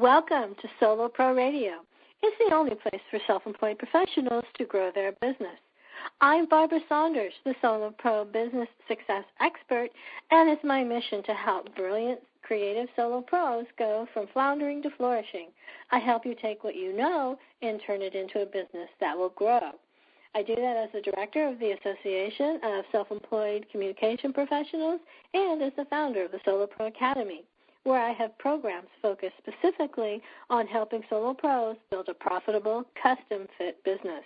Welcome to Solo Pro Radio. It's the only place for self-employed professionals to grow their business. I'm Barbara Saunders, the Solo Pro business success expert, and it's my mission to help brilliant, creative solo pros go from floundering to flourishing. I help you take what you know and turn it into a business that will grow. I do that as the director of the Association of Self-Employed Communication Professionals and as the founder of the Solo Pro Academy, where I have programs focused specifically on helping solo pros build a profitable, custom-fit business.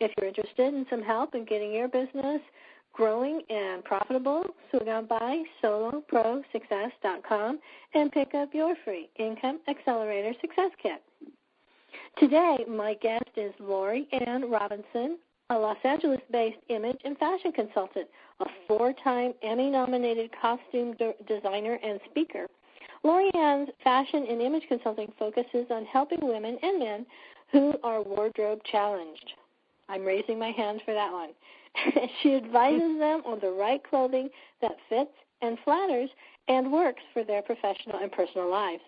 If you're interested in some help in getting your business growing and profitable, swing on by soloprosuccess.com and pick up your free Income Accelerator Success Kit. Today, my guest is Lori Ann Robinson, a Los Angeles-based image and fashion consultant, a 4-time Emmy-nominated costume designer and speaker. Lori Ann's fashion and image consulting focuses on helping women and men who are wardrobe challenged. I'm raising my hand for that one. She advises them on the right clothing that fits and flatters and works for their professional and personal lives.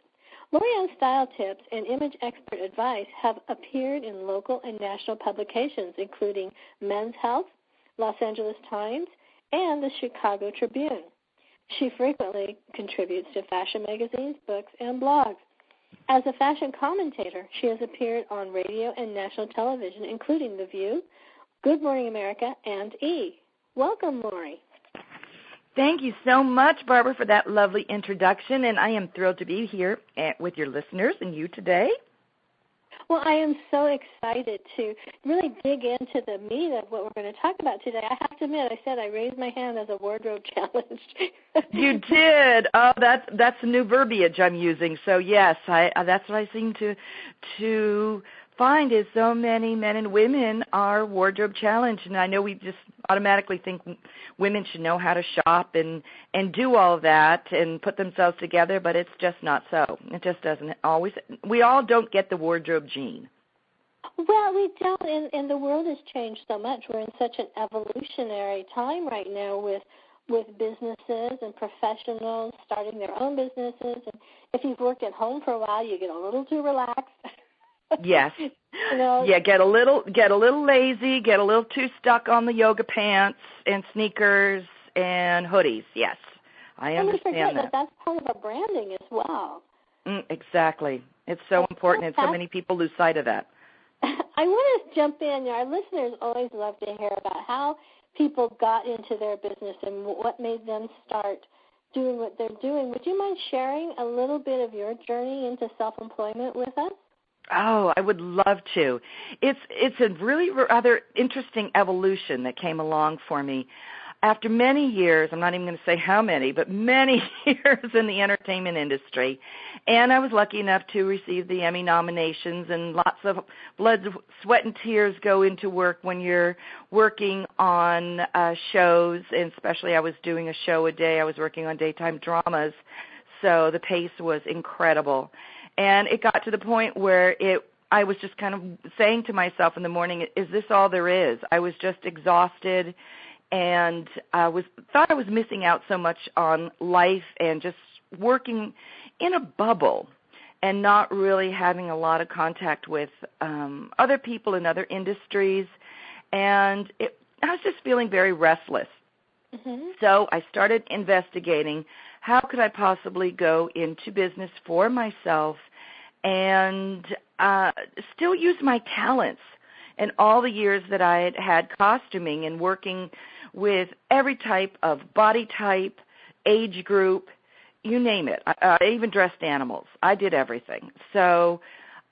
Lori Ann's style tips and image expert advice have appeared in local and national publications, including Men's Health, Los Angeles Times, and the Chicago Tribune. She frequently contributes to fashion magazines, books, and blogs. As a fashion commentator, she has appeared on radio and national television, including The View, Good Morning America, and E! Welcome, Lori. Thank you so much, Barbara, for that lovely introduction, and I am thrilled to be here with your listeners and you today. Well, I am so excited to really dig into the meat of what we're going to talk about today. I have to admit, I said I raised my hand as a wardrobe challenge. You did. Oh, that's the new verbiage I'm using. So yes, that's what I seem to find is so many men and women are wardrobe challenged, and I know we just automatically think women should know how to shop and do all of that and put themselves together, but it's just not so. It just doesn't always. We all don't get the wardrobe gene. Well, we don't, and the world has changed so much. We're in such an evolutionary time right now with businesses and professionals starting their own businesses. And if you've worked at home for a while, you get a little too relaxed. Yes. You know, yeah, get a little lazy, get a little too stuck on the yoga pants and sneakers and hoodies. Yes, I understand that. That's part of our branding as well. Exactly. It's so important, and so many people lose sight of that. I want to jump in. Our listeners always love to hear about how people got into their business and what made them start doing what they're doing. Would you mind sharing a little bit of your journey into self-employment with us? Oh, I would love to. It's a really rather interesting evolution that came along for me. After many years, I'm not even going to say how many, but many years in the entertainment industry, and I was lucky enough to receive the Emmy nominations, and lots of blood, sweat, and tears go into work when you're working on shows, and especially I was doing a show a day. I was working on daytime dramas, so the pace was incredible. And it got to the point where I was just kind of saying to myself in the morning, is this all there is? I was just exhausted and thought I was missing out so much on life and just working in a bubble and not really having a lot of contact with other people in other industries. And I was just feeling very restless. Mm-hmm. So I started investigating how could I possibly go into business for myself and still use my talents and all the years that I had had costuming and working with every type of body type, age group, you name it. I even dressed animals. I did everything. So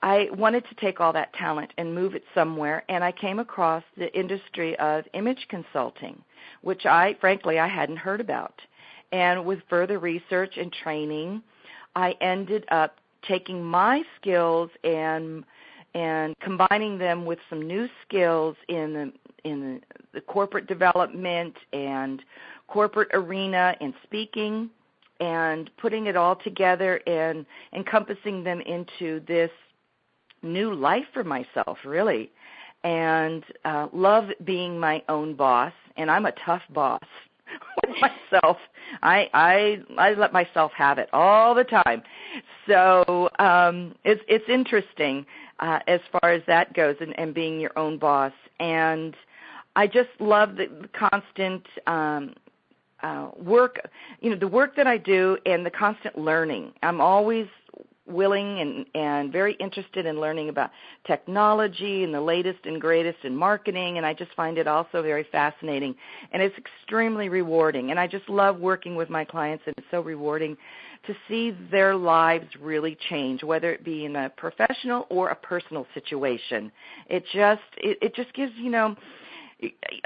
I wanted to take all that talent and move it somewhere, and I came across the industry of image consulting, which frankly, I hadn't heard about. And with further research and training, I ended up taking my skills and combining them with some new skills in the corporate development and corporate arena and speaking, and putting it all together and encompassing them into this new life for myself, really. And love being my own boss, and I'm a tough boss. myself. I let myself have it all the time. So it's interesting as far as that goes, and being your own boss. And I just love the constant work, the work that I do, and the constant learning. I'm always willing and very interested in learning about technology and the latest and greatest in marketing, and I just find it also very fascinating, and it's extremely rewarding. And I just love working with my clients, and it's so rewarding to see their lives really change, whether it be in a professional or a personal situation. It just gives,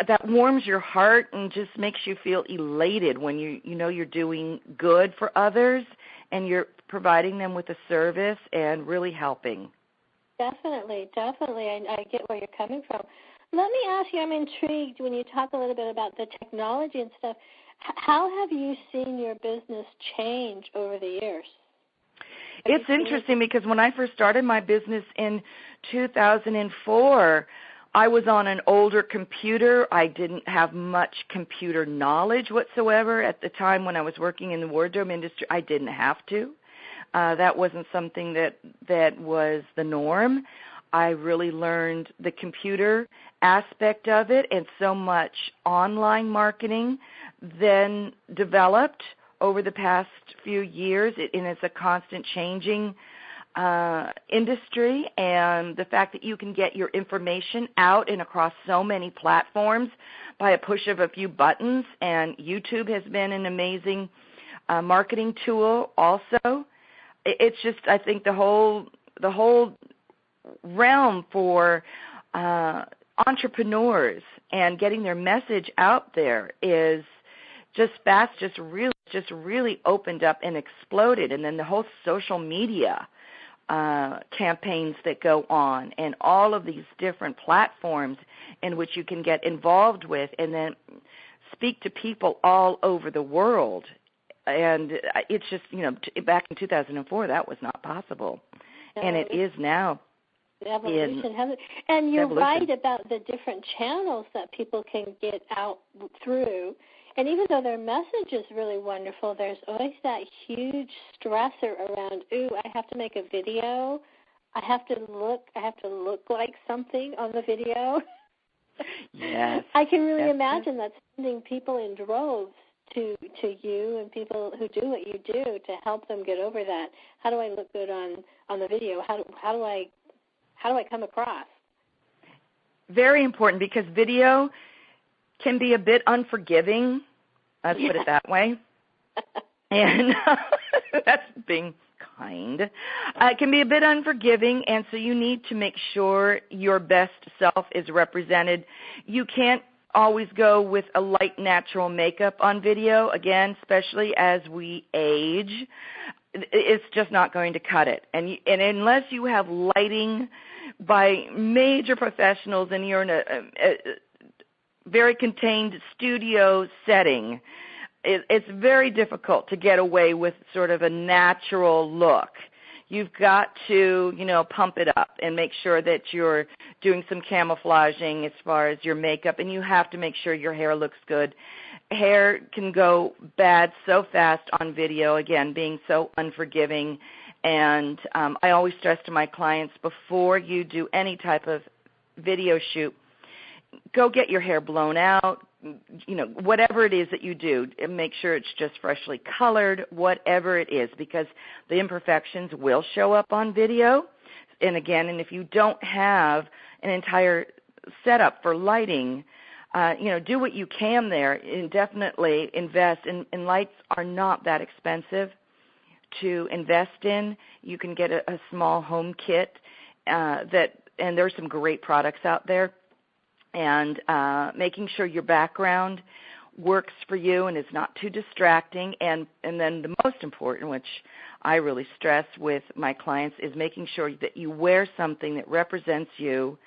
that warms your heart and just makes you feel elated when you're doing good for others and you're providing them with a service and really helping. Definitely. I get where you're coming from. Let me ask you, I'm intrigued when you talk a little bit about the technology and stuff. How have you seen your business change over the years? It's interesting because when I first started my business in 2004, I was on an older computer. I didn't have much computer knowledge whatsoever. At the time when I was working in the wardrobe industry, I didn't have to. That wasn't something that was the norm. I really learned the computer aspect of it, and so much online marketing then developed over the past few years, and it's a constant changing industry, and the fact that you can get your information out and across so many platforms by a push of a few buttons, and YouTube has been an amazing marketing tool also. It's just, I think the whole realm for entrepreneurs and getting their message out there is just fast, just really opened up and exploded. And then the whole social media campaigns that go on, and all of these different platforms in which you can get involved with and then speak to people all over the world. And it's just, back in 2004, that was not possible. No, and it is now. Evolution has it. And you're right about the different channels that people can get out through. And even though their message is really wonderful, there's always that huge stressor around, I have to make a video. I have to look like something on the video. Yes. I can really imagine that sending people in droves to you and people who do what you do to help them get over that. How do I look good on the video? How do I come across? Very important, because video can be a bit unforgiving. Let's put it that way. And that's being kind. It can be a bit unforgiving, and so you need to make sure your best self is represented. You can't always go with a light natural makeup on video, again, especially as we age. It's just not going to cut it. And unless you have lighting by major professionals and you're in a very contained studio setting, it's very difficult to get away with sort of a natural look. You've got to, pump it up and make sure that you're doing some camouflaging as far as your makeup, and you have to make sure your hair looks good. Hair can go bad so fast on video, again, being so unforgiving. And I always stress to my clients, before you do any type of video shoot, go get your hair blown out, whatever it is that you do, and make sure it's just freshly colored, whatever it is, because the imperfections will show up on video. And again, and if you don't have an entire setup for lighting, do what you can there, and definitely invest. And lights are not that expensive to invest in. You can get a small home kit and there's some great products out there. And making sure your background works for you and is not too distracting. And then the most important, which I really stress with my clients, is making sure that you wear something that represents you,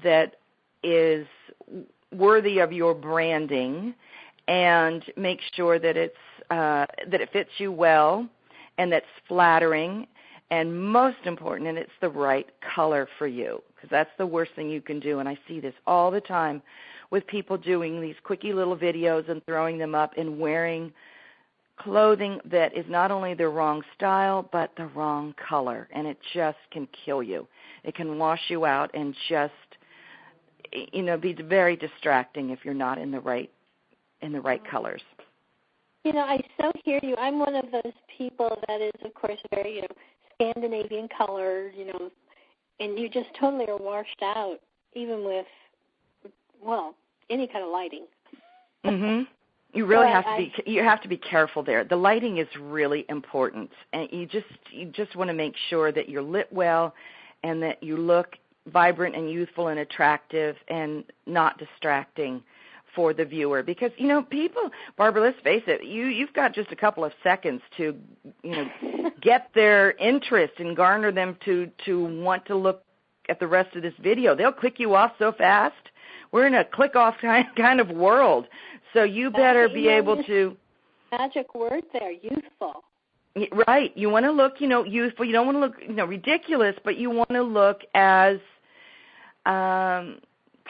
that is worthy of your branding, and make sure that that it fits you well and that's flattering. And most important, and it's the right color for you, because that's the worst thing you can do. And I see this all the time with people doing these quickie little videos and throwing them up and wearing clothing that is not only the wrong style but the wrong color, and it just can kill you. It can wash you out and just, be very distracting if you're not in the right colors. I so hear you. I'm one of those people that is, of course, very, Scandinavian colored, and you just totally are washed out, even with, any kind of lighting. Mhm. You really have to be careful there. The lighting is really important, and you just want to make sure that you're lit well and that you look vibrant and youthful and attractive and not distracting for the viewer, because people, Barbara, let's face it, you've got just a couple of seconds to get their interest and garner them to want to look at the rest of this video. They'll click you off so fast. We're in a click off kind of world, so you better be able to. Magic word there, youthful. Right. You want to look, youthful. You don't want to look, ridiculous, but you want to look as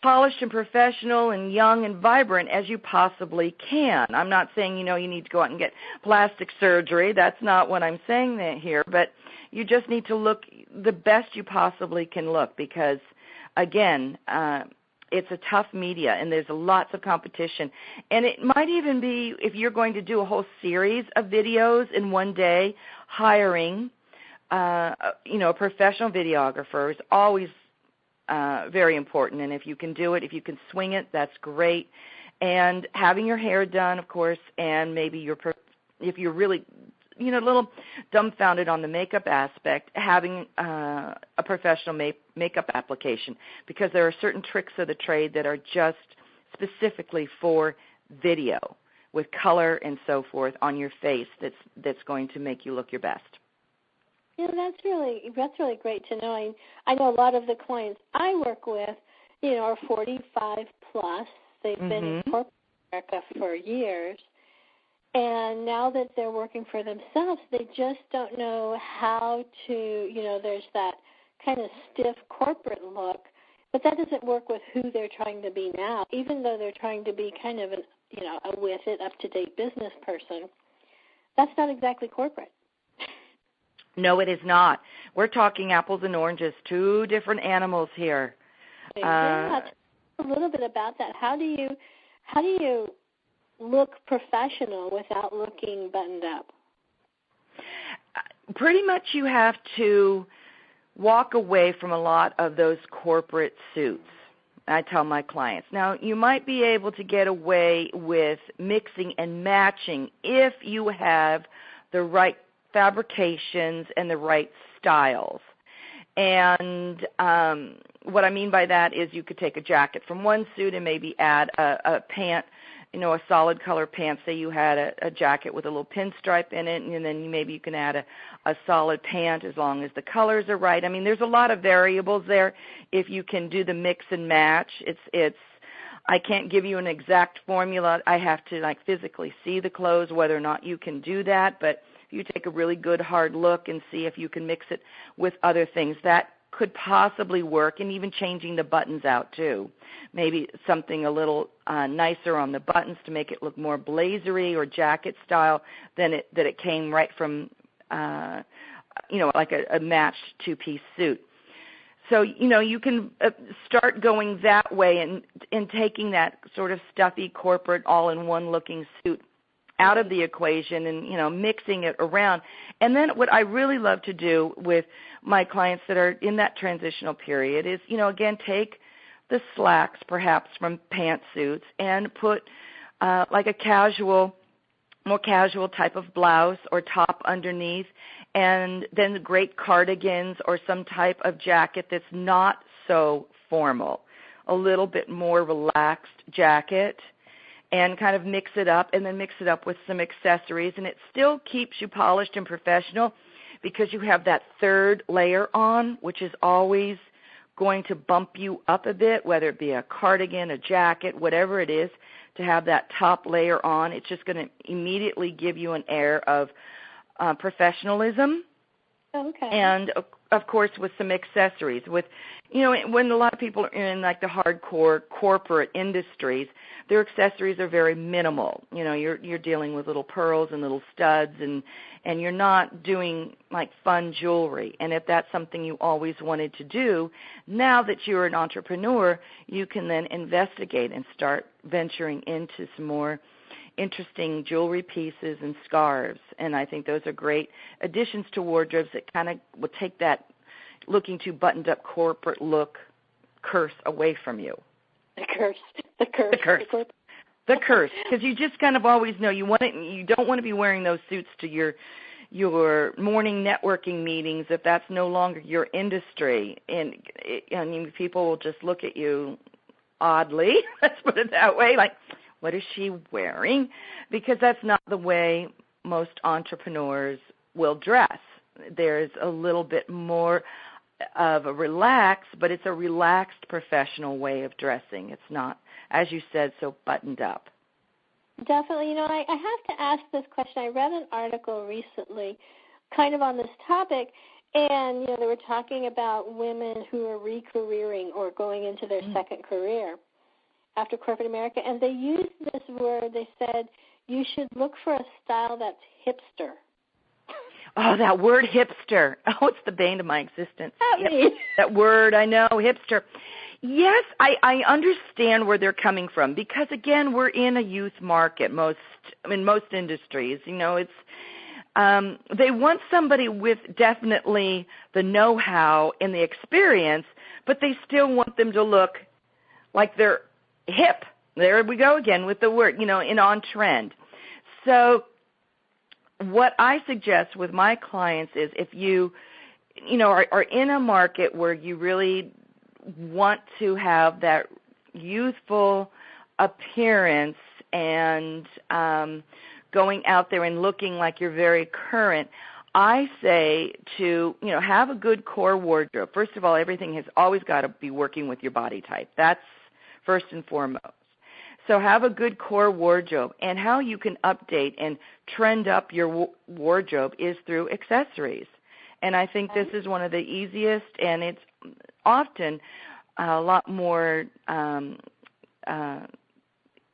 polished and professional and young and vibrant as you possibly can. I'm not saying, you need to go out and get plastic surgery. That's not what I'm saying here. But you just need to look the best you possibly can look because, again, it's a tough media and there's lots of competition. And it might even be, if you're going to do a whole series of videos in one day, hiring, a professional videographer is always very important, and if you can do it, if you can swing it, that's great. And having your hair done, of course, and maybe if you're really, a little dumbfounded on the makeup aspect, having a professional makeup application, because there are certain tricks of the trade that are just specifically for video with color and so forth on your face that's going to make you look your best. That's really great to know. I know a lot of the clients I work with, are 45 plus. They've been in corporate America for years, and now that they're working for themselves, they just don't know how to. There's that kind of stiff corporate look, but that doesn't work with who they're trying to be now. Even though they're trying to be kind of a with it, up to date business person, that's not exactly corporate. No, it is not. We're talking apples and oranges, two different animals here. Yeah, a little bit about that. How do you look professional without looking buttoned up? Pretty much you have to walk away from a lot of those corporate suits, I tell my clients. Now, you might be able to get away with mixing and matching if you have the right fabrications and the right styles. And what I mean by that is you could take a jacket from one suit and maybe add a pant, a solid color pant. Say you had a jacket with a little pinstripe in it, and then maybe you can add a solid pant as long as the colors are right. I mean, there's a lot of variables there if you can do the mix and match. I can't give you an exact formula. I have to physically see the clothes, whether or not you can do that, but you take a really good hard look and see if you can mix it with other things. That could possibly work, and even changing the buttons out too. Maybe something a little nicer on the buttons to make it look more blazery or jacket style than that it came right from, like a matched two-piece suit. So, you can start going that way and taking that sort of stuffy corporate all-in-one looking suit out of the equation and, mixing it around. And then what I really love to do with my clients that are in that transitional period is, again, take the slacks perhaps from pantsuits and put like a more casual type of blouse or top underneath, and then great cardigans or some type of jacket that's not so formal, a little bit more relaxed jacket, and kind of mix it up, and then mix it up with some accessories. And it still keeps you polished and professional because you have that third layer on, which is always going to bump you up a bit, whether it be a cardigan, a jacket, whatever it is, to have that top layer on. It's just going to immediately give you an air of professionalism Okay. And, of course, with some accessories. With, when a lot of people are in, like, the hardcore corporate industries, their accessories are very minimal. You're dealing with little pearls and little studs, and you're not doing, like, fun jewelry. And if that's something you always wanted to do, now that you're an entrepreneur, you can then investigate and start venturing into some more interesting jewelry pieces and scarves, and I think those are great additions to wardrobes that kind of will take that looking too buttoned up corporate look curse away from you. The curse, because you just kind of always know you don't want to be wearing those suits to your morning networking meetings if that's no longer your industry, and people will just look at you oddly. Let's put it that way, like, what is she wearing? Because that's not the way most entrepreneurs will dress. There's a little bit more of a but it's a relaxed professional way of dressing. It's not, as you said, so buttoned up. Definitely. I have to ask this question. I read an article recently kind of on this topic, and, they were talking about women who are re-careering or going into their second career after corporate America, and they used this word. They said, you should look for a style that's hipster. Oh, that word hipster. Oh, it's the bane of my existence. Yep. That word, I know, hipster. Yes, I understand where they're coming from because, again, we're in a youth market in most industries. It's they want somebody with definitely the know-how and the experience, but they still want them to look like they're hip. There we go again with the word, in on trend. So what I suggest with my clients is if you, are in a market where you really want to have that youthful appearance and going out there and looking like you're very current, I say to, have a good core wardrobe. First of all, everything has always got to be working with your body type. That's first and foremost. So have a good core wardrobe, and how you can update and trend up your wardrobe is through accessories. And I think this is one of the easiest, and it's often a lot more,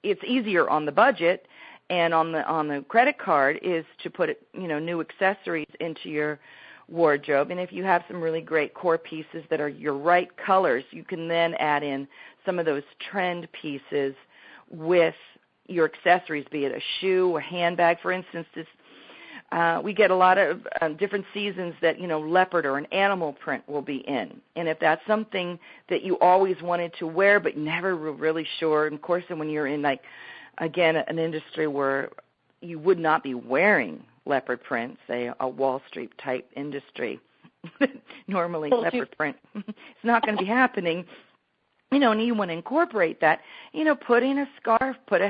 it's easier on the budget and on the credit card is to put, new accessories into your wardrobe. And if you have some really great core pieces that are your right colors, you can then add in some of those trend pieces with your accessories, be it a shoe, a handbag. For instance, we get a lot of different seasons that, leopard or an animal print will be in. And if that's something that you always wanted to wear but never were really sure, and of course when you're in, like, again, an industry where you would not be wearing leopard print, say a Wall Street type industry, normally leopard print, it's not going to be happening. And you want to incorporate that. Put in a scarf, put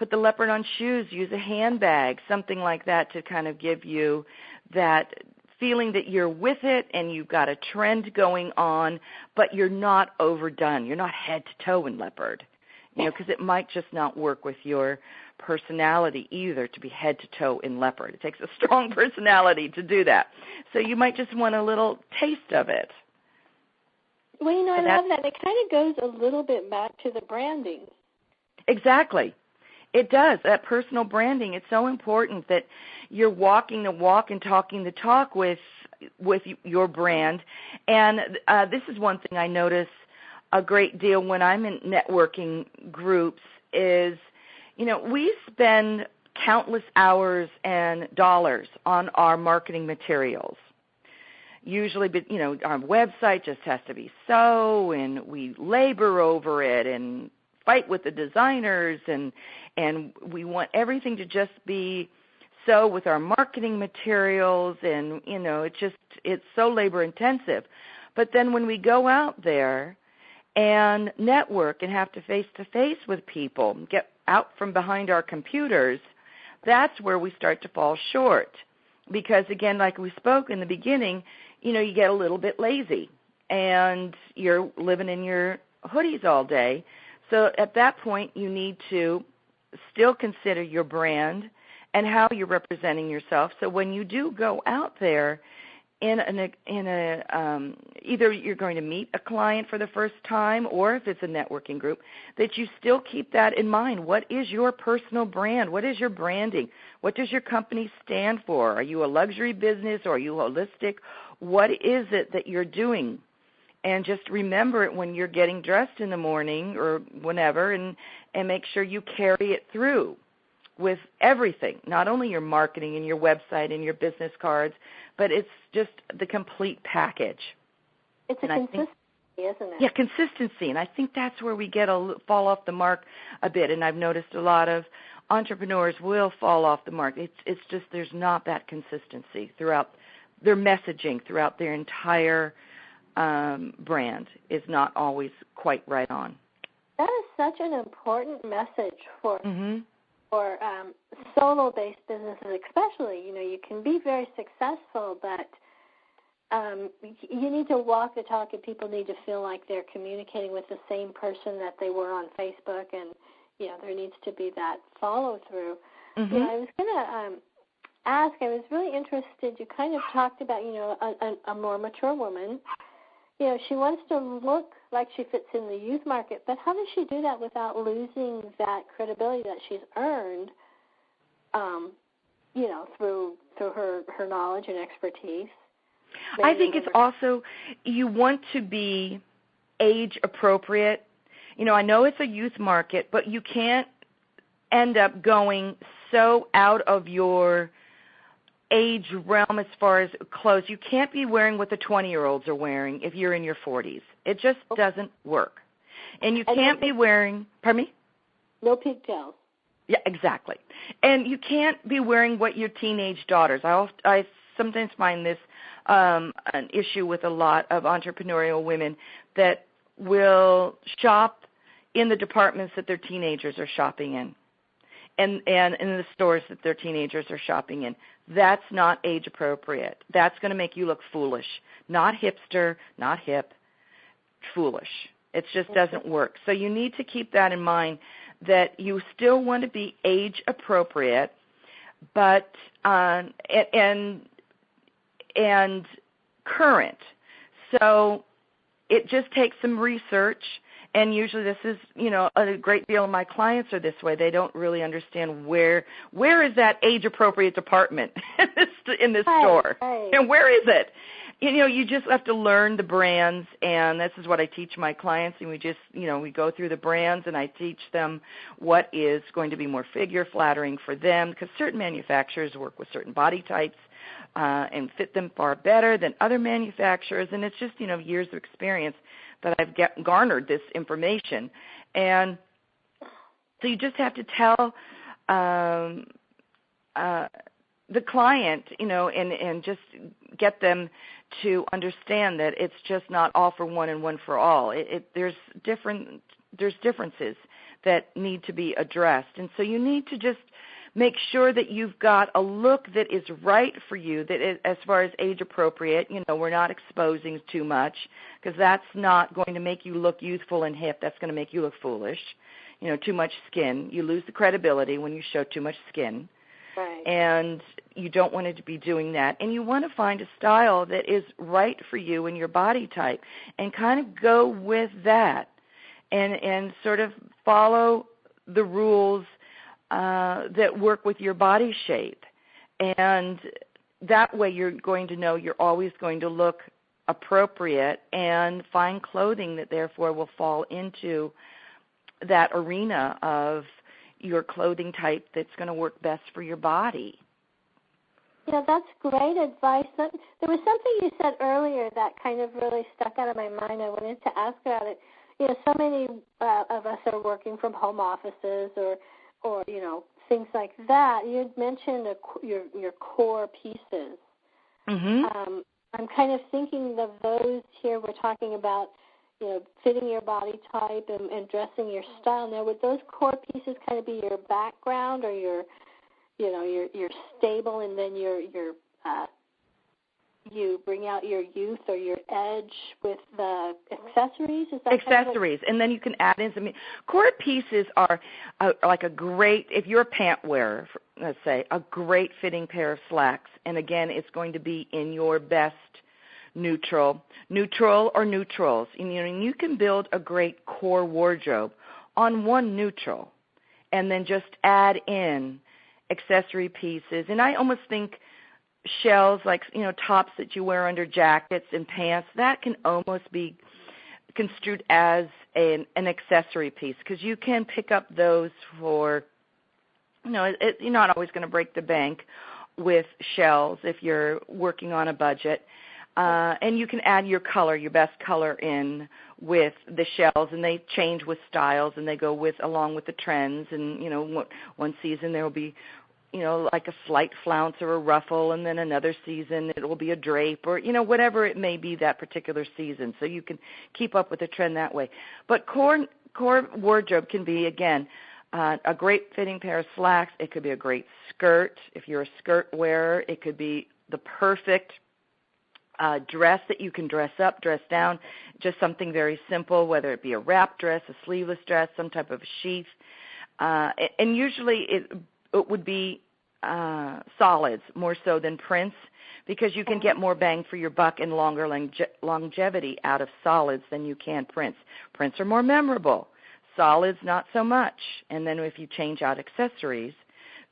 the leopard on shoes, use a handbag, something like that to kind of give you that feeling that you're with it and you've got a trend going on, but you're not overdone. You're not head to toe in leopard, because it might just not work with your personality either to be head to toe in leopard. It takes a strong personality to do that. So you might just want a little taste of it. Well, I love that. It kind of goes a little bit back to the branding. Exactly. It does. That personal branding, it's so important that you're walking the walk and talking the talk with your brand. And this is one thing I notice a great deal when I'm in networking groups is, we spend countless hours and dollars on our marketing materials. Usually, but our website just has to be so, and we labor over it and fight with the designers, and we want everything to just be so with our marketing materials, and it's so labor intensive. But then when we go out there and network and have to face with people, get out from behind our computers, that's where we start to fall short. Because again, like we spoke in the beginning, you get a little bit lazy and you're living in your hoodies all day. So at that point, you need to still consider your brand and how you're representing yourself. So when you do go out there either you're going to meet a client for the first time, or if it's a networking group, that you still keep that in mind. What is your personal brand? What is your branding? What does your company stand for? Are you a luxury business, or are you holistic? What is it that you're doing? And just remember it when you're getting dressed in the morning or whenever, and make sure you carry it through with everything, not only your marketing and your website and your business cards, but it's just the complete package. It's a consistency, isn't it? Yeah, consistency, and I think that's where we fall off the mark a bit, and I've noticed a lot of entrepreneurs will fall off the mark. It's just there's not that consistency throughout their messaging, throughout their entire brand is not always quite right on. That is such an important message for solo-based businesses especially. You know, you can be very successful, but you need to walk the talk, and people need to feel like they're communicating with the same person that they were on Facebook, and, you know, there needs to be that follow-through. Mm-hmm. You know, I was going to ask, I was really interested, you kind of talked about, you know, a more mature woman. You know, she wants to look like she fits in the youth market, but how does she do that without losing that credibility that she's earned, you know, through her knowledge and expertise? I think it's also you want to be age appropriate. You know, I know it's a youth market, but you can't end up going so out of your age realm as far as clothes. You can't be wearing what the 20-year-olds are wearing if you're in your 40s. It just doesn't work. And you can't be wearing, pardon me? No pigtails. Yeah, exactly. And you can't be wearing what your teenage daughters. I sometimes find this an issue with a lot of entrepreneurial women that will shop in the departments that their teenagers are shopping in. And in the stores that their teenagers are shopping in. That's not age appropriate. That's going to make you look foolish. Not hipster, not hip, foolish. It just doesn't work. So you need to keep that in mind, that you still want to be age appropriate, but and current. So it just takes some research. And usually this is, you know, a great deal of my clients are this way. They don't really understand where is that age-appropriate department in this store. Right. And where is it? You know, you just have to learn the brands, and this is what I teach my clients. And we just, you know, we go through the brands, and I teach them what is going to be more figure-flattering for them, because certain manufacturers work with certain body types and fit them far better than other manufacturers. And it's just, you know, years of experience that I've garnered this information. And so you just have to tell the client, you know, and just get them to understand that it's just not all for one and one for all. There's differences that need to be addressed. And so you need to just make sure that you've got a look that is right for you, that is, as far as age appropriate, you know, we're not exposing too much, because that's not going to make you look youthful and hip. That's going to make you look foolish. You know, too much skin. You lose the credibility when you show too much skin. Right. And you don't want it to be doing that. And you want to find a style that is right for you and your body type, and kind of go with that and sort of follow the rules that work with your body shape. And that way you're going to know you're always going to look appropriate, and find clothing that therefore will fall into that arena of your clothing type that's going to work best for your body. Yeah, that's great advice. There was something you said earlier that kind of really stuck out of my mind. I wanted to ask about it. You know, so many of us are working from home offices or you know, things like that. You had mentioned your core pieces. Mm-hmm. I'm kind of thinking of those here. We're talking about, you know, fitting your body type and dressing your style. Now, would those core pieces kind of be your background, or your stable, and then you bring out your youth or your edge with the accessories? Is that accessories, and then you can add in some core pieces are like a great, if you're a pant wearer, let's say, a great fitting pair of slacks. And again, it's going to be in your best neutral or neutrals. And you can build a great core wardrobe on one neutral and then just add in accessory pieces. And I almost think shells, like, tops that you wear under jackets and pants, that can almost be construed as an accessory piece, because you can pick up those for, you're not always going to break the bank with shells if you're working on a budget. And you can add your best color in with the shells, and they change with styles, and they go along with the trends. And, one season there will be, like a slight flounce or a ruffle, and then another season it will be a drape or, whatever it may be that particular season. So you can keep up with the trend that way. But core wardrobe can be, again, a great fitting pair of slacks. It could be a great skirt. If you're a skirt wearer, it could be the perfect dress that you can dress up, dress down, just something very simple, whether it be a wrap dress, a sleeveless dress, some type of sheath. And usually it would be solids more so than prints, because you can get more bang for your buck and longer longevity out of solids than you can prints. Prints are more memorable. Solids, not so much. And then if you change out accessories,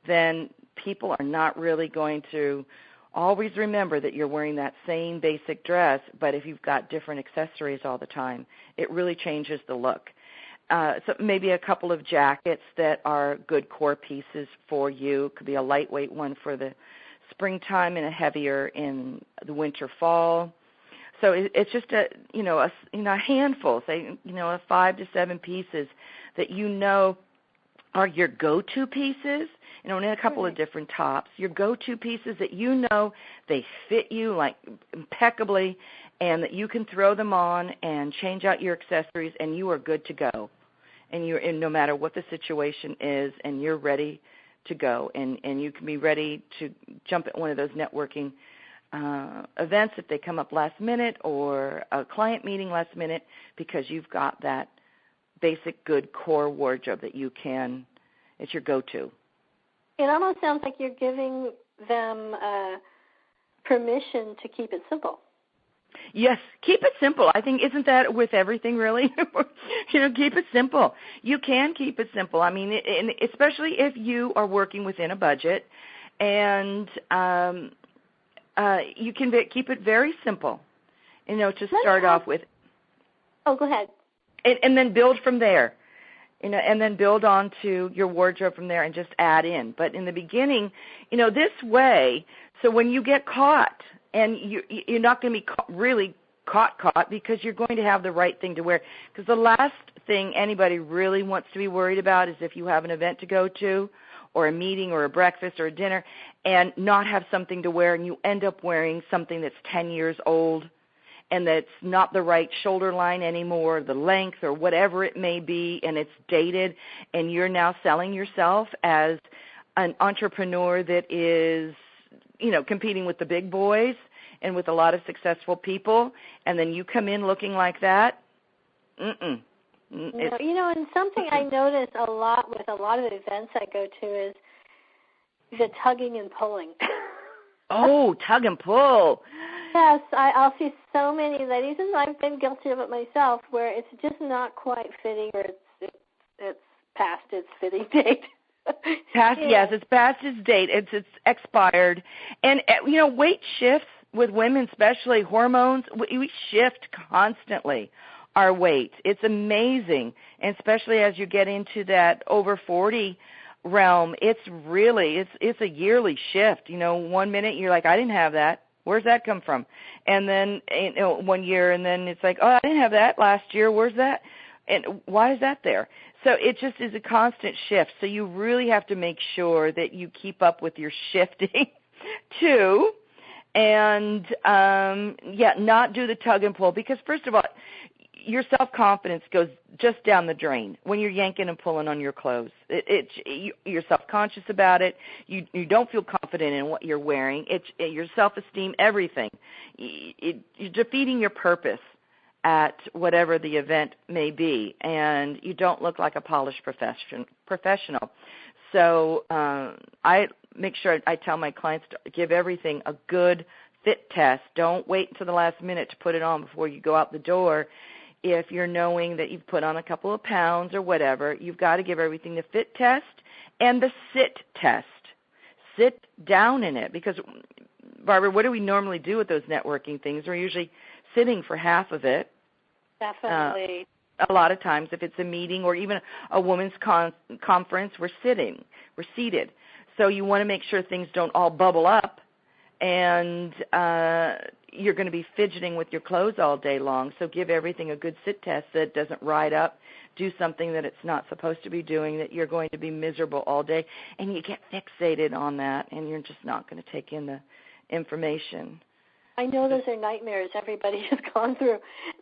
then people are not really going to always remember that you're wearing that same basic dress, but if you've got different accessories all the time, it really changes the look. So maybe a couple of jackets that are good core pieces for you. Could be a lightweight one for the springtime and a heavier in the winter, fall. So it's just a handful, say, 5 to 7 pieces that are your go-to pieces, in a couple of different tops, your go-to pieces that they fit you like impeccably, and that you can throw them on and change out your accessories, and you are good to go. And no matter what the situation is, and you're ready to go, and you can be ready to jump at one of those networking events if they come up last minute, or a client meeting last minute, because you've got that basic good core wardrobe that it's your go-to. It almost sounds like you're giving them permission to keep it simple. Yes, keep it simple. I think, isn't that with everything, really? Keep it simple. You can keep it simple. I mean, especially if you are working within a budget, and you can keep it very simple, to start off with. Oh, go ahead. And then build from there, and then build onto your wardrobe from there and just add in. But in the beginning, this way, so when you get caught, and you're not going to be really caught, because you're going to have the right thing to wear. Because the last thing anybody really wants to be worried about is if you have an event to go to, or a meeting, or a breakfast, or a dinner, and not have something to wear, and you end up wearing something that's 10 years old, and that's not the right shoulder line anymore, the length, or whatever it may be, and it's dated, and you're now selling yourself as an entrepreneur that is, competing with the big boys and with a lot of successful people, and then you come in looking like that. And something I notice a lot with a lot of the events I go to is the tugging and pulling. Oh, tug and pull. Yes, I'll see so many ladies, and I've been guilty of it myself, where it's just not quite fitting, or it's past its fitting date. Yes, it's past its date. It's expired. And, weight shifts with women, especially hormones. We shift constantly our weight. It's amazing. And especially as you get into that over 40 realm, it's a yearly shift. 1 minute you're like, I didn't have that. Where's that come from? And then 1 year, and then it's like, oh, I didn't have that last year. Where's that? And why is that there? So it just is a constant shift. So you really have to make sure that you keep up with your shifting too, and not do the tug and pull, because first of all, your self-confidence goes just down the drain when you're yanking and pulling on your clothes. You're self-conscious about it. You don't feel confident in what you're wearing. Your self-esteem, everything. You're defeating your purpose at whatever the event may be, and you don't look like a polished professional. So I make sure I tell my clients to give everything a good fit test. Don't wait until the last minute to put it on before you go out the door. If you're knowing that you've put on a couple of pounds or whatever, you've got to give everything the fit test and the sit test. Sit down in it because, Barbara, what do we normally do with those networking things? We're usually sitting for half of it. Definitely. A lot of times if it's a meeting or even a women's conference, we're seated. So you want to make sure things don't all bubble up and you're going to be fidgeting with your clothes all day long. So give everything a good sit test that it doesn't ride up, do something that it's not supposed to be doing, that you're going to be miserable all day, and you get fixated on that and you're just not going to take in the information. I know those are nightmares everybody has gone through.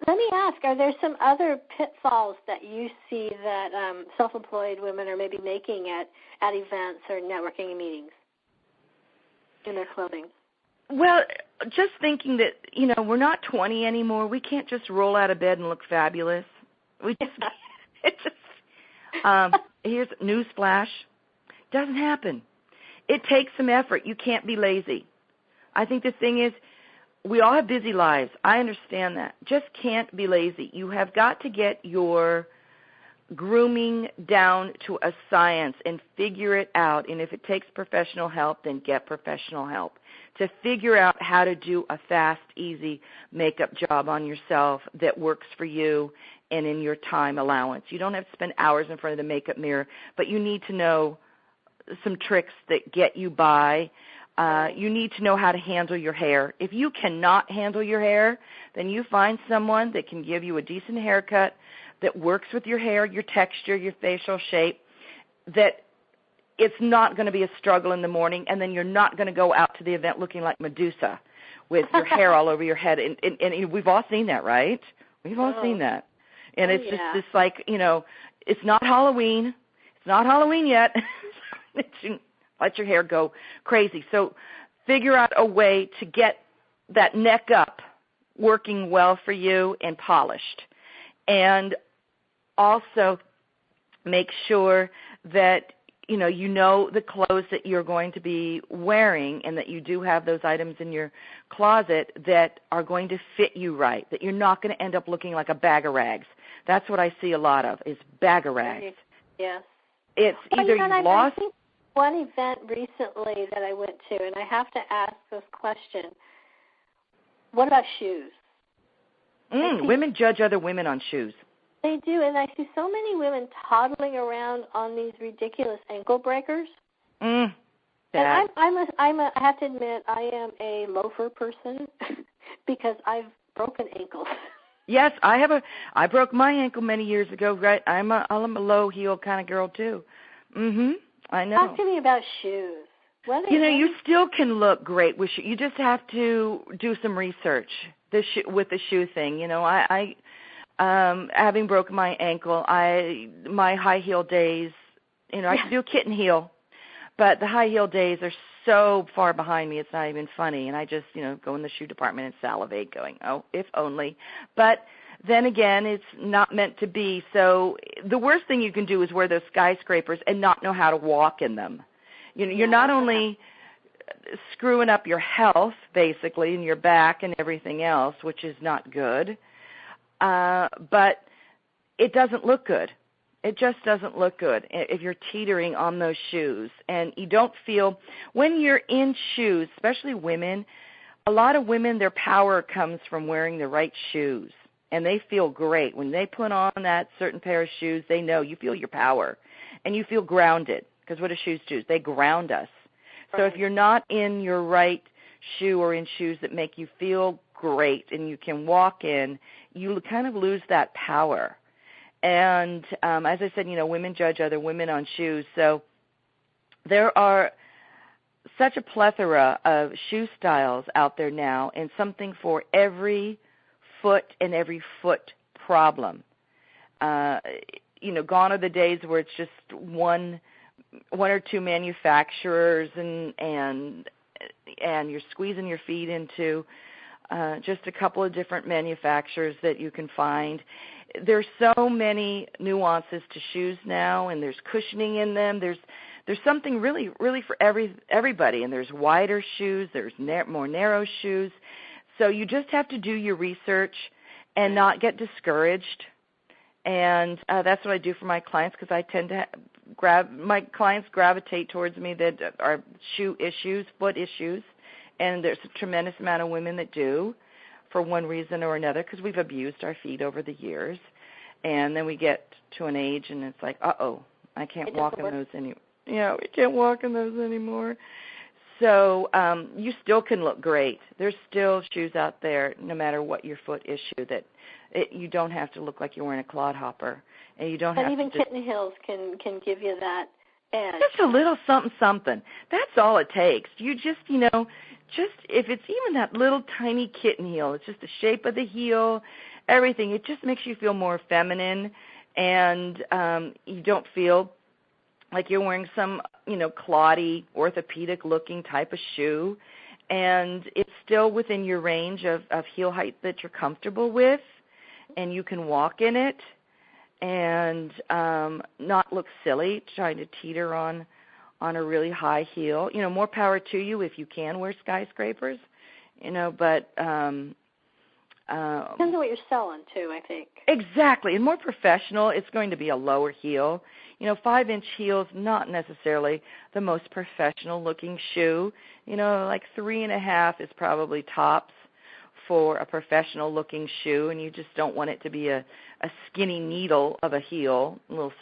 Let me ask, are there some other pitfalls that you see that self-employed women are maybe making at events or networking meetings in their clothing? Well, just thinking that, we're not 20 anymore. We can't just roll out of bed and look fabulous. Here's newsflash. Doesn't happen. It takes some effort. You can't be lazy. I think the thing is, we all have busy lives. I understand that. Just can't be lazy. You have got to get your grooming down to a science and figure it out. And if it takes professional help, then get professional help to figure out how to do a fast, easy makeup job on yourself that works for you and in your time allowance. You don't have to spend hours in front of the makeup mirror, but you need to know some tricks that get you by. You need to know how to handle your hair. If you cannot handle your hair, then you find someone that can give you a decent haircut that works with your hair, your texture, your facial shape, that it's not going to be a struggle in the morning, and then you're not going to go out to the event looking like Medusa with your hair all over your head. And we've all seen that, right? We've all seen that. And it's just this like, it's not Halloween. It's not Halloween yet. Let your hair go crazy. So figure out a way to get that neck up working well for you and polished. And also make sure that you know the clothes that you're going to be wearing and that you do have those items in your closet that are going to fit you right, that you're not going to end up looking like a bag of rags. That's what I see a lot of is bag of rags. Yes. It's either you lost. One event recently that I went to, and I have to ask this question, what about shoes? Women judge other women on shoes. They do, and I see so many women toddling around on these ridiculous ankle breakers. And I have to admit, I am a loafer person because I've broken ankles. Yes, I broke my ankle many years ago. Right, I'm a low heel kind of girl too. I know. Talk to me about shoes. You still can look great with shoes. You just have to do some research with the shoe thing. I having broken my ankle, my high heel days, I can do a kitten heel, but the high heel days are so far behind me, it's not even funny. And I just, go in the shoe department and salivate going, oh, if only. But then again, it's not meant to be. So the worst thing you can do is wear those skyscrapers and not know how to walk in them. You're not only screwing up your health, basically, and your back and everything else, which is not good, but it doesn't look good. It just doesn't look good if you're teetering on those shoes. And you don't feel, when you're in shoes, especially women, a lot of women, their power comes from wearing the right shoes. And they feel great. When they put on that certain pair of shoes, they know you feel your power. And you feel grounded. Because what do shoes do? They ground us. Right. So if you're not in your right shoe or in shoes that make you feel great and you can walk in, you kind of lose that power. And as I said, women judge other women on shoes. So there are such a plethora of shoe styles out there now, and something for every foot and every foot problem. Gone are the days where it's just one or two manufacturers and you're squeezing your feet into just a couple of different manufacturers that you can find. There's so many nuances to shoes now, and there's cushioning in them. there's something really, really for everybody. And there's wider shoes, there's more narrow shoes. So you just have to do your research and not get discouraged. And that's what I do for my clients, because I tend to my clients gravitate towards me that are shoe issues, foot issues, and there's a tremendous amount of women that do for one reason or another, because we've abused our feet over the years. And then we get to an age and it's like, I can't walk in those anymore. Yeah, we can't walk in those anymore. So you still can look great. There's still shoes out there, no matter what your foot issue, that you don't have to look like you're wearing a clodhopper. And you don't have even to kitten heels can give you that edge. Just a little something. That's all it takes. You just, just if it's even that little tiny kitten heel, it's just the shape of the heel, everything. It just makes you feel more feminine, and you don't feel like you're wearing some, cloddy, orthopedic-looking type of shoe. And it's still within your range of heel height that you're comfortable with, and you can walk in it and not look silly trying to teeter on a really high heel. More power to you if you can wear skyscrapers, but depends on what you're selling too, I think. Exactly. And more professional, it's going to be a lower heel. 5-inch heels, not necessarily the most professional looking shoe. Like 3.5 is probably tops for a professional looking shoe, and you just don't want it to be a skinny needle of a heel, a little,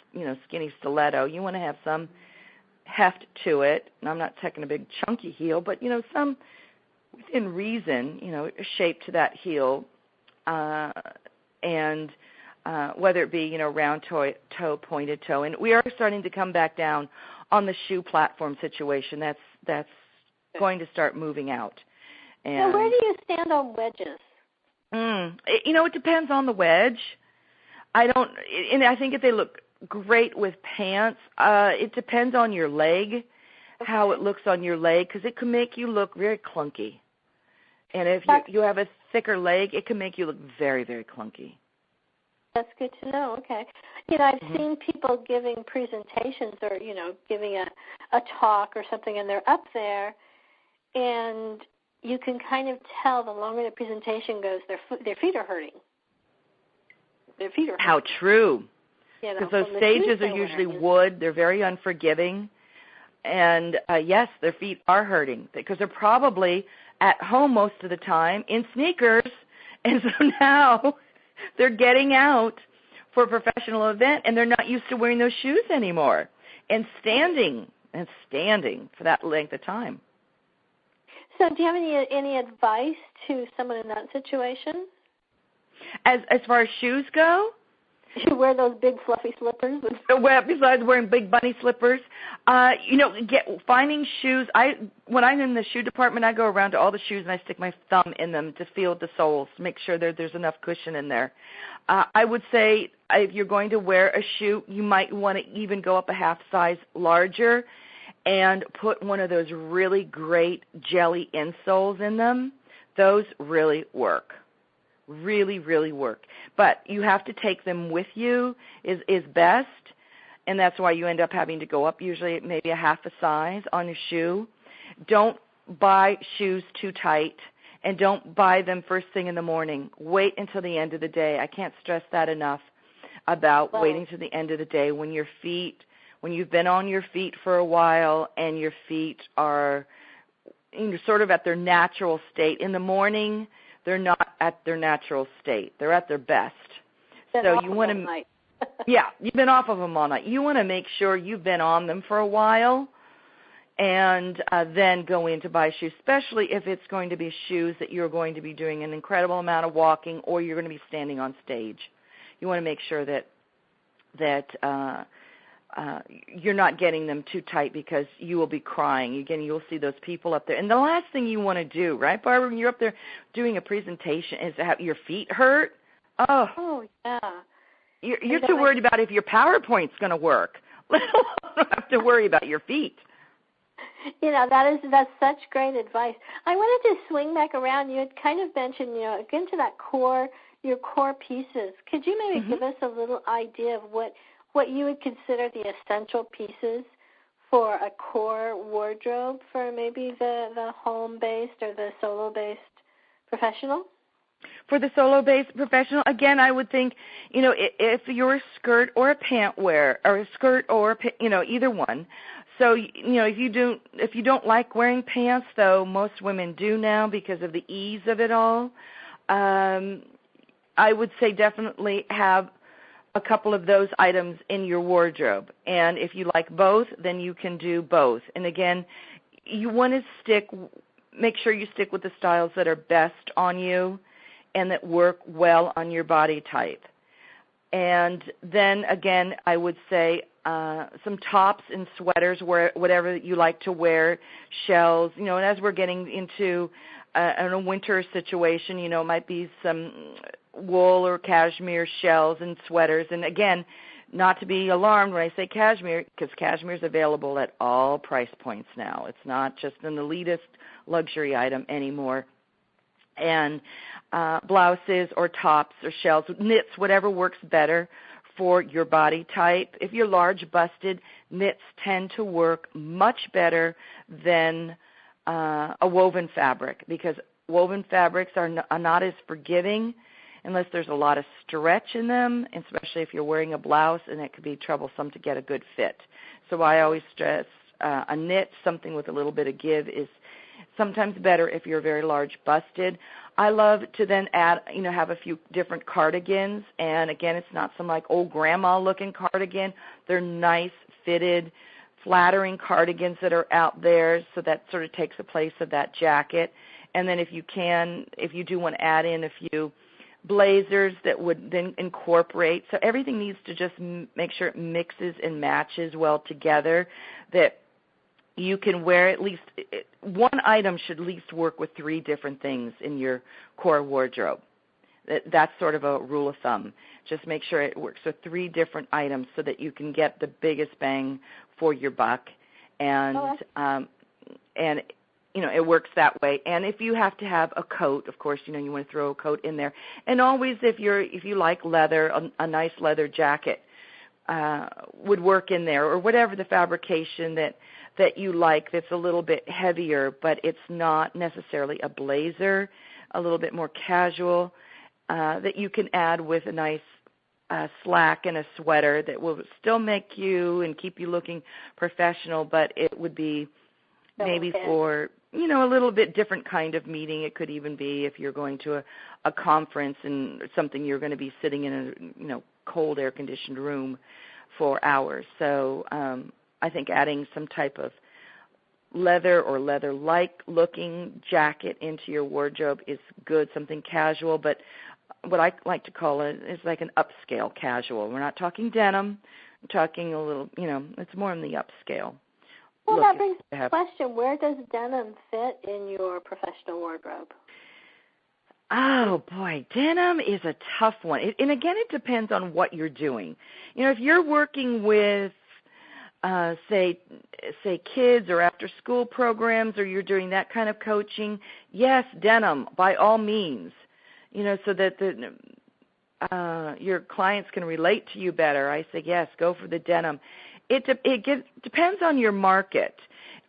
skinny stiletto. You want to have some heft to it. And I'm not taking a big chunky heel, but, some within reason, shape to that heel, and whether it be, round toe, pointed toe. And we are starting to come back down on the shoe platform situation. That's going to start moving out. And now, where do you stand on wedges? It depends on the wedge. I think if they look great with pants, it depends on your leg, how it looks on your leg, because it can make you look very clunky. And if you have a thicker leg, it can make you look very, very clunky. That's good to know. Okay. I've seen people giving presentations or, giving a talk or something, and they're up there, and you can kind of tell the longer the presentation goes, their feet are hurting. Their feet are hurting. How true. Because those stages are usually wood. They're very unforgiving. And, yes, their feet are hurting because they're probably at home most of the time in sneakers. And so now they're getting out for a professional event, and they're not used to wearing those shoes anymore and standing for that length of time. So do you have any advice to someone in that situation? As far as shoes go? You wear those big fluffy slippers? Besides wearing big bunny slippers, finding shoes. When I'm in the shoe department, I go around to all the shoes and I stick my thumb in them to feel the soles, to make sure there's enough cushion in there. I would say if you're going to wear a shoe, you might want to even go up a half size larger and put one of those really great jelly insoles in them. Those really work. Really, really work. But you have to take them with you is best, and that's why you end up having to go up usually maybe a half a size on your shoe. Don't buy shoes too tight, and don't buy them first thing in the morning. Wait until the end of the day. I can't stress that enough about waiting to the end of the day when you've been on your feet for a while and your feet are sort of at their natural state. In the morning, they're not at their natural state. They're at their best. So you want to, yeah, you've been off of them all night. You want to make sure you've been on them for a while, and then go in to buy shoes, especially if it's going to be shoes that you're going to be doing an incredible amount of walking or you're going to be standing on stage. You want to make sure that you're not getting them too tight because you will be crying. Again, you'll see those people up there. And the last thing you want to do, right, Barbara, when you're up there doing a presentation is to have your feet hurt. Oh yeah. You're too worried about if your PowerPoint's going to work. Let alone have to worry about your feet. That's such great advice. I wanted to swing back around. You had kind of mentioned, again, to that your core pieces. Could you maybe give us a little idea of what you would consider the essential pieces for a core wardrobe for maybe the home-based or the solo-based professional? For the solo-based professional, again, I would think, if you're a skirt or a pant wear, or a skirt or either one. So, if you don't like wearing pants, though most women do now because of the ease of it all, I would say definitely have a couple of those items in your wardrobe. And if you like both, then you can do both. And again, you want to make sure you stick with the styles that are best on you and that work well on your body type. And then, again, I would say some tops and sweaters, whatever you like to wear, shells, and as we're getting into a winter situation, it might be some wool or cashmere shells and sweaters. And, again, not to be alarmed when I say cashmere, because cashmere is available at all price points now. It's not just an elitist luxury item anymore. And blouses or tops or shells, knits, whatever works better for your body type. If you're large busted, knits tend to work much better than a woven fabric, because woven fabrics are not as forgiving unless there's a lot of stretch in them, especially if you're wearing a blouse, and it could be troublesome to get a good fit. So I always stress a knit, something with a little bit of give, is sometimes better if you're very large busted. I love to then add, have a few different cardigans. And, again, it's not some like old grandma-looking cardigan. They're nice, fitted, flattering cardigans that are out there, so that sort of takes the place of that jacket. And then if you do want to add in a few blazers that would then incorporate. So everything needs to just make sure it mixes and matches well together, that you can wear at least one item should at least work with 3 different things in your core wardrobe. That's sort of a rule of thumb. Just make sure it works with 3 different items so that you can get the biggest bang for your buck. And it works that way. And if you have to have a coat, of course, you want to throw a coat in there. And always, if you like leather, a nice leather jacket would work in there, or whatever the fabrication that you like that's a little bit heavier, but it's not necessarily a blazer, a little bit more casual, that you can add with a nice slack and a sweater that will still make you and keep you looking professional, but it would be maybe for, a little bit different kind of meeting. It could even be if you're going to a conference and something you're going to be sitting in a cold air-conditioned room for hours. So I think adding some type of leather or leather-like looking jacket into your wardrobe is good, something casual, but what I like to call it is like an upscale casual. We're not talking denim. We're talking a little, it's more in the upscale. Well, that brings up the question, where does denim fit in your professional wardrobe? Oh, boy, denim is a tough one. And again, it depends on what you're doing. If you're working with, say kids or after-school programs, or you're doing that kind of coaching, yes, denim, by all means, so that your clients can relate to you better. I say, yes, go for the denim. It depends on your market.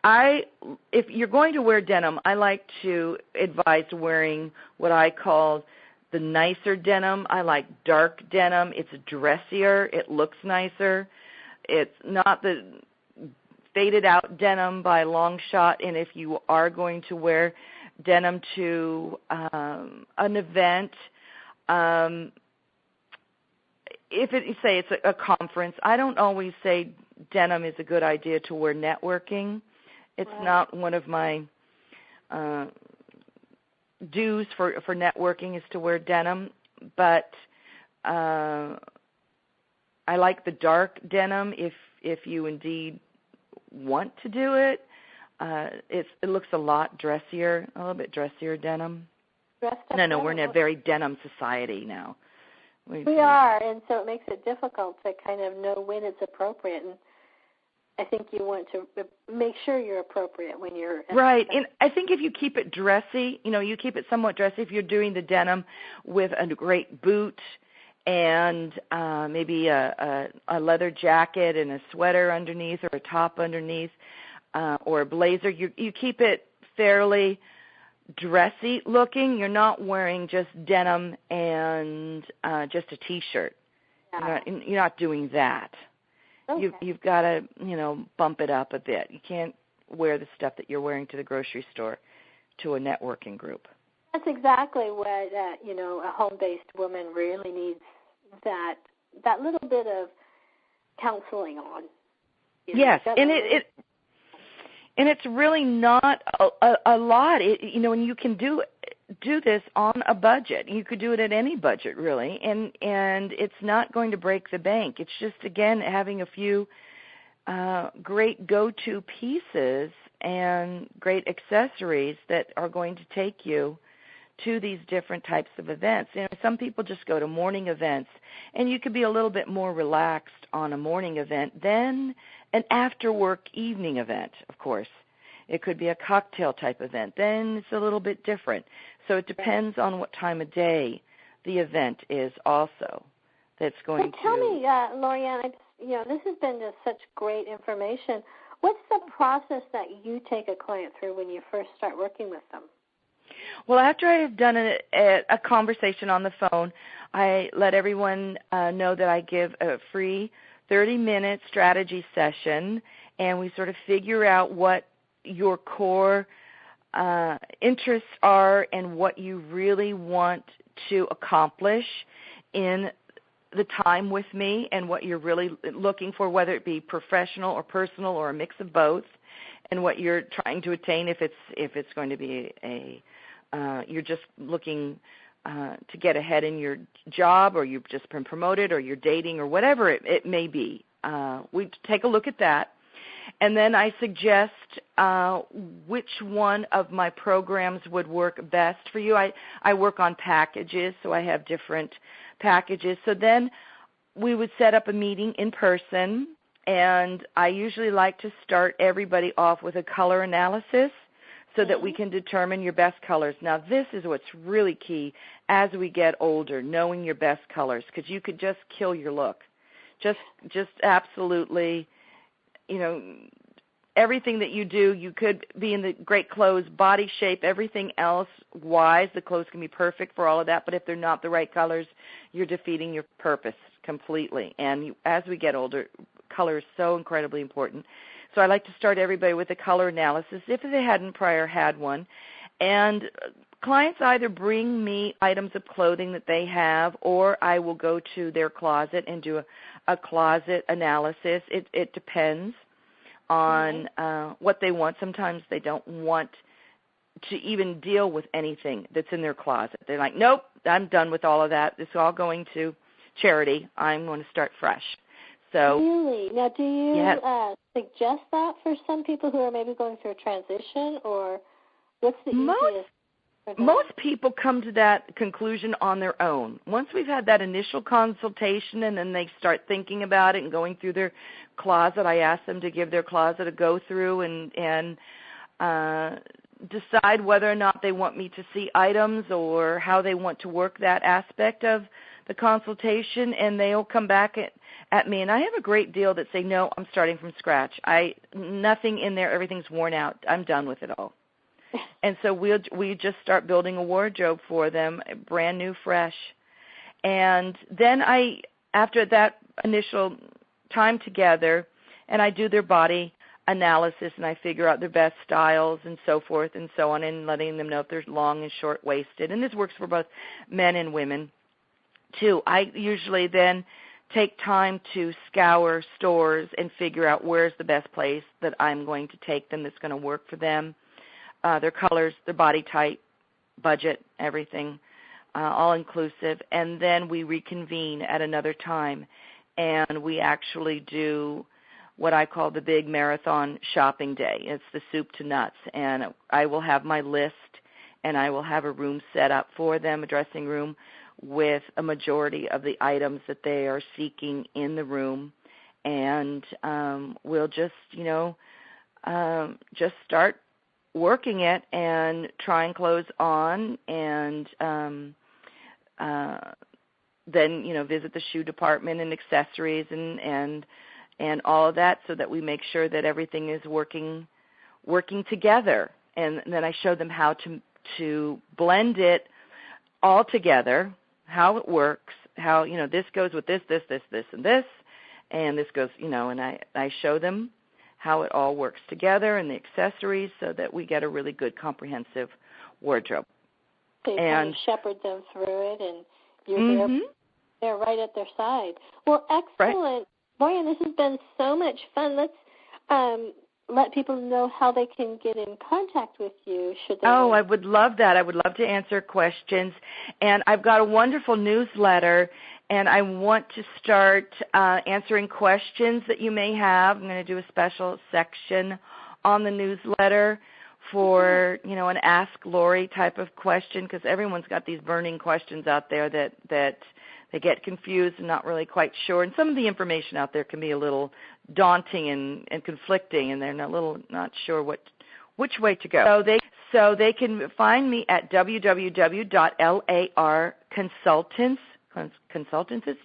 If you're going to wear denim, I like to advise wearing what I call the nicer denim. I like dark denim. It's dressier. It looks nicer. It's not the faded out denim by a long shot. And if you are going to wear denim to an event, if it's a conference, I don't always say denim is a good idea to wear networking. It's not one of my dues for networking is to wear denim, but I like the dark denim if you indeed want to do it. It looks a lot dressier, a little bit dressier denim. No, we're in a very denim society now. We are, and so it makes it difficult to kind of know when it's appropriate. And I think you want to make sure you're appropriate when you're... Right, and I think if you keep it dressy, you keep it somewhat dressy, if you're doing the denim with a great boot and maybe a leather jacket and a sweater underneath, or a top underneath, or a blazer. You keep it fairly dressy looking. You're not wearing just denim and just a T-shirt. Yeah. You're not doing that. Okay. You've got to, bump it up a bit. You can't wear the stuff that you're wearing to the grocery store to a networking group. That's exactly what a home-based woman really needs. That little bit of counseling on. Yes, and it's really not a lot. And you can do this on a budget. You could do it at any budget, really, and it's not going to break the bank. It's just, again, having a few great go-to pieces and great accessories that are going to take you to these different types of events. Some people just go to morning events, and you could be a little bit more relaxed on a morning event than an after-work evening event, of course. It could be a cocktail type event. Then it's a little bit different. So it depends on what time of day the event is also that's going to... Tell me, Lorianne, this has been just such great information. What's the process that you take a client through when you first start working with them? Well, after I have done a conversation on the phone, I let everyone know that I give a free 30-minute strategy session, and we sort of figure out what your core interests are and what you really want to accomplish in the time with me, and what you're really looking for, whether it be professional or personal or a mix of both, and what you're trying to attain if it's going to be you're just looking to get ahead in your job, or you've just been promoted, or you're dating, or whatever it may be. We take a look at that, and then I suggest which one of my programs would work best for you. I work on packages, so I have different packages. So then we would set up a meeting in person, and I usually like to start everybody off with a color analysis so that we can determine your best colors. Now, this is what's really key as we get older, knowing your best colors, because you could just kill your look. Just absolutely, everything that you do, you could be in the great clothes, body shape, everything else wise. The clothes can be perfect for all of that, but if they're not the right colors, you're defeating your purpose completely. And as we get older, color is so incredibly important. So I like to start everybody with a color analysis if they hadn't prior had one. And clients either bring me items of clothing that they have, or I will go to their closet and do a closet analysis. It depends on what they want. Sometimes they don't want to even deal with anything that's in their closet. They're like, nope, I'm done with all of that. It's all going to charity. I'm going to start fresh. So, really? Now, do you yes. Suggest that for some people who are maybe going through a transition, or what's the easiest for them? Most people come to that conclusion on their own. Once we've had that initial consultation and then they start thinking about it and going through their closet, I ask them to give their closet a go through and decide whether or not they want me to see items or how they want to work that aspect of the consultation, and they'll come back at me. And I have a great deal that say, no, I'm starting from scratch. Nothing in there, everything's worn out. I'm done with it all. And so we just start building a wardrobe for them, brand new, fresh. And then after that initial time together, and I do their body analysis, and I figure out their best styles and so forth and so on, and letting them know if they're long and short-waisted. And this works for both men and women, too. I usually then take time to scour stores and figure out where's the best place that I'm going to take them that's going to work for them, their colors, their body type, budget, everything, all inclusive. And then we reconvene at another time, and we actually do what I call the big marathon shopping day. It's the soup to nuts, and I will have my list, and I will have a room set up for them, a dressing room, with a majority of the items that they are seeking in the room, and we'll just start working it and trying clothes on and then, visit the shoe department and accessories and all of that, so that we make sure that everything is working together. And then I show them how to blend it all together, how it works, how, this goes with this, and this, and this goes, and I show them how it all works together and the accessories, so that we get a really good comprehensive wardrobe. So you kind of shepherd them through it, and you're there right at their side. Well, excellent. Right. Lorianne, this has been so much fun. Let's let people know how they can get in contact with you. Should they? I would love that. I would love to answer questions. And I've got a wonderful newsletter, and I want to start answering questions that you may have. I'm going to do a special section on the newsletter for, an Ask Lori type of question, because everyone's got these burning questions out there that they get confused and not really quite sure. And some of the information out there can be a little daunting and conflicting, and they're not sure which way to go. So they can find me at www.larconsultants, consultants is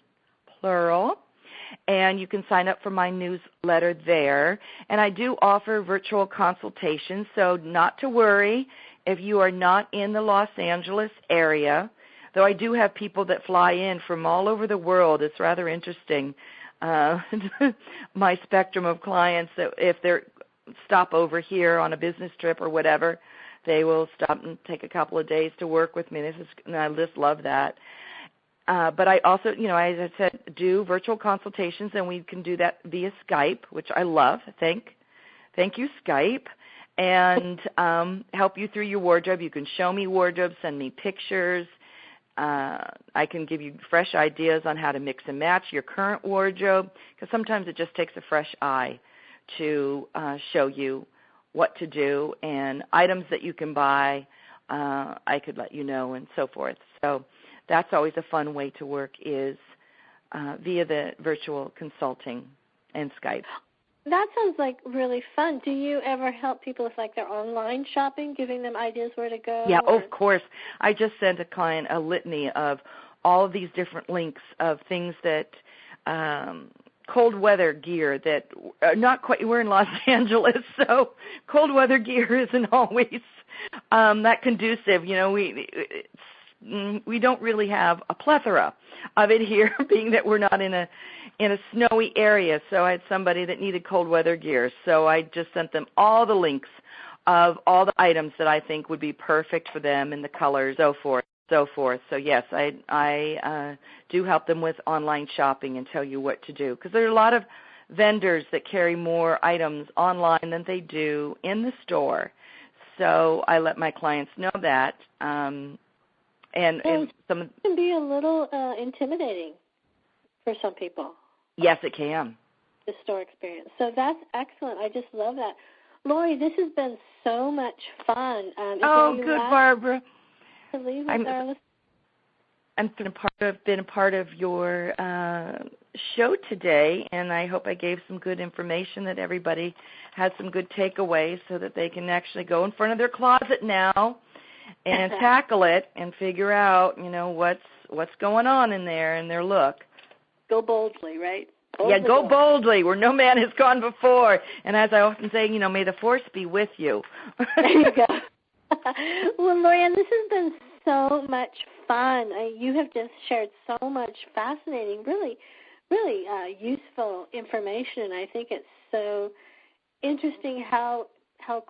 plural, and you can sign up for my newsletter there. And I do offer virtual consultations, so not to worry if you are not in the Los Angeles area, though I do have people that fly in from all over the world. It's rather interesting, my spectrum of clients, that if they're stop over here on a business trip or whatever, they will stop and take a couple of days to work with me. I just love that. But I also, as I said, do virtual consultations, and we can do that via Skype, which I love. Thank you, Skype, and help you through your wardrobe. You can show me wardrobe, send me pictures. I can give you fresh ideas on how to mix and match your current wardrobe, because sometimes it just takes a fresh eye to show you what to do, and items that you can buy, I could let you know, and so forth. So that's always a fun way to work, is via the virtual consulting and Skype. That sounds like really fun. Do you ever help people with they're online shopping, giving them ideas where to go? Yeah, of course. I just sent a client a litany of all of these different links of things that cold weather gear that are not quite. We're in Los Angeles, so cold weather gear isn't always that conducive. We don't really have a plethora of it here, being that we're not in a snowy area. So I had somebody that needed cold weather gear, so I just sent them all the links of all the items that I think would be perfect for them, and the colors, so forth. So yes, I do help them with online shopping and tell you what to do, because there are a lot of vendors that carry more items online than they do in the store. So I let my clients know that. And some can be a little intimidating for some people. Yes, it can. The store experience. So that's excellent. I just love that. Lori, this has been so much fun. Good, Barbara. I've been a part of your show today, and I hope I gave some good information, that everybody has some good takeaways, so that they can actually go in front of their closet now and tackle it and figure out, what's going on in there and their look. Go boldly, right? Go boldly, where no man has gone before. And as I often say, may the force be with you. There you go. Well, Lorianne, this has been so much fun. You have just shared so much fascinating, really, really useful information. And I think it's so interesting how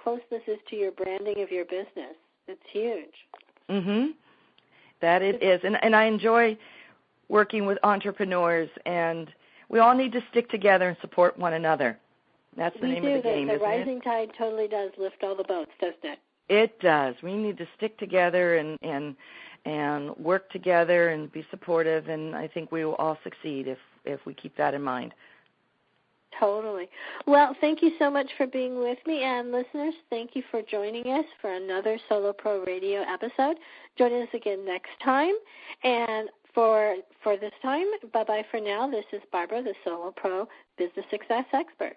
close this is to your branding of your business. It's huge. That it is. And I enjoy working with entrepreneurs, and we all need to stick together and support one another. That's the name of the game, isn't it? The rising tide totally does lift all the boats, doesn't it? It does. We need to stick together and work together and be supportive, and I think we will all succeed if we keep that in mind. Totally. Well, thank you so much for being with me, and listeners, thank you for joining us for another Solo Pro Radio episode. Join us again next time, and for this time, bye-bye for now. This is Barbara, the Solo Pro Business Success Expert.